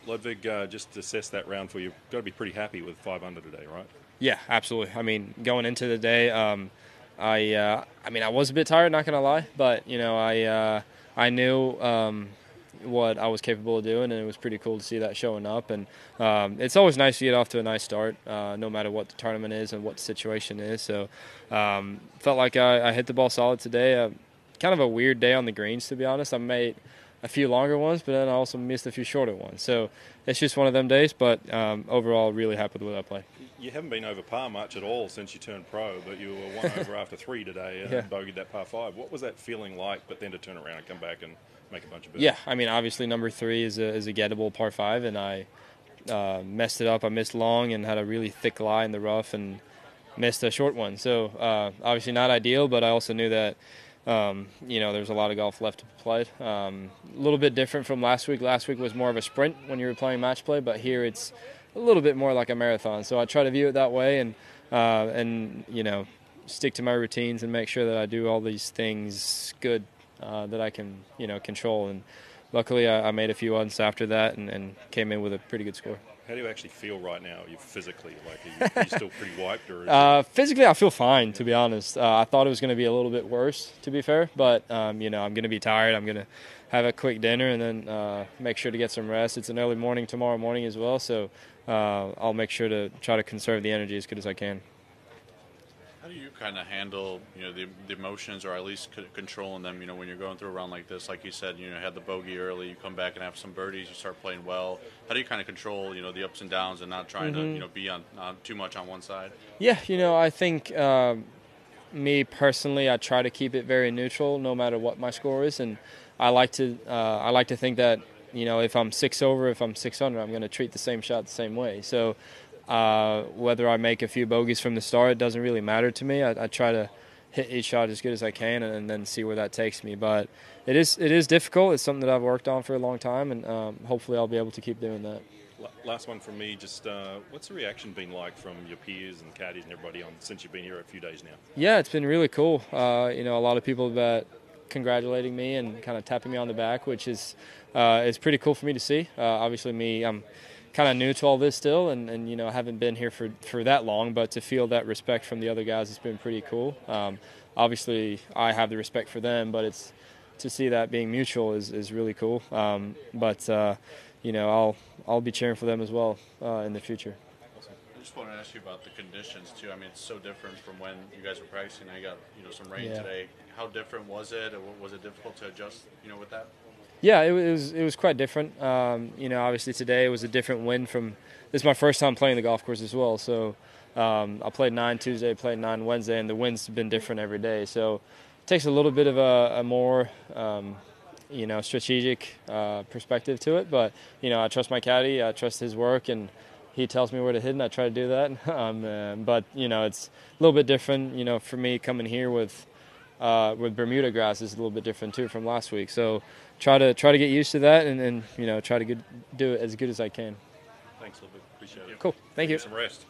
Ludvig, just assess that round for you. Got to be pretty happy with 5 under today, right? Yeah, absolutely. I mean, going into the day, I was a bit tired, not gonna lie, but I knew what I was capable of doing, and it was pretty cool to see that showing up. And it's always nice to get off to a nice start, no matter what the tournament is and what the situation is. So felt like I hit the ball solid today. Kind of a weird day on the greens, to be honest. I made a few longer ones, but then I also missed a few shorter ones. So it's just one of them days, but overall, really happy with what I played. You haven't been over par much at all since you turned pro, but you were 1 over after 3 today and Yeah. bogeyed that par 5. What was that feeling like, but then to turn around and come back and make a bunch of birdies? Yeah, I mean, obviously number 3 is a gettable par 5, and I messed it up. I missed long and had a really thick lie in the rough and missed a short one. So obviously not ideal, but I also knew that there's a lot of golf left to be played. A little bit different from last week. Last week was more of a sprint when you were playing match play, but here it's a little bit more like a marathon. So I try to view it that way and stick to my routines and make sure that I do all these things good that I can, control. And luckily I made a few ones after that and came in with a pretty good score. How do you actually feel right now? You physically, are you still pretty wiped? Or physically, I feel fine, to be honest. I thought it was going to be a little bit worse, to be fair. But, I'm going to be tired. I'm going to have a quick dinner and then make sure to get some rest. It's an early morning tomorrow morning as well, so I'll make sure to try to conserve the energy as good as I can. How do you kind of handle, the emotions, or at least controlling them? When you're going through a round like this, like you said, had the bogey early, you come back and have some birdies, you start playing well. How do you kind of control, the ups and downs and not trying to, be on too much on one side? Yeah, I think me personally, I try to keep it very neutral, no matter what my score is, and I like to think that if I'm 6 over, if I'm 6 under, I'm going to treat the same shot the same way. So. Whether I make a few bogeys from the start, it doesn't really matter to me. I try to hit each shot as good as I can and then see where that takes me. But it is difficult. It's something that I've worked on for a long time, and hopefully I'll be able to keep doing that. Last one from me, just what's the reaction been like from your peers and caddies and everybody since you've been here a few days now? Yeah, it's been really cool. A lot of people have congratulating me and kind of tapping me on the back, which is pretty cool for me to see. Obviously I'm kind of new to all this still, and I haven't been here for that long, but to feel that respect from the other guys has been pretty cool. Obviously I have the respect for them, but it's to see that being mutual is really cool. But I'll be cheering for them as well in the future. I just want to ask you about the conditions too. I mean, it's so different from when you guys were practicing. I got some rain today. How different was it? Or was it difficult to adjust with that? Yeah, it was quite different. Obviously today it was a different wind from. This is my first time playing the golf course as well. So I played 9 Tuesday, played 9 Wednesday, and the wind's been different every day. So it takes a little bit of a more strategic perspective to it. But I trust my caddy, I trust his work, and he tells me where to hit, and I try to do that. But it's a little bit different. For me coming here with Bermuda grass is a little bit different too from last week. So try to get used to that and try to do it as good as I can. Thanks, Ludvig. Appreciate it. Cool. Thank you. Some rest.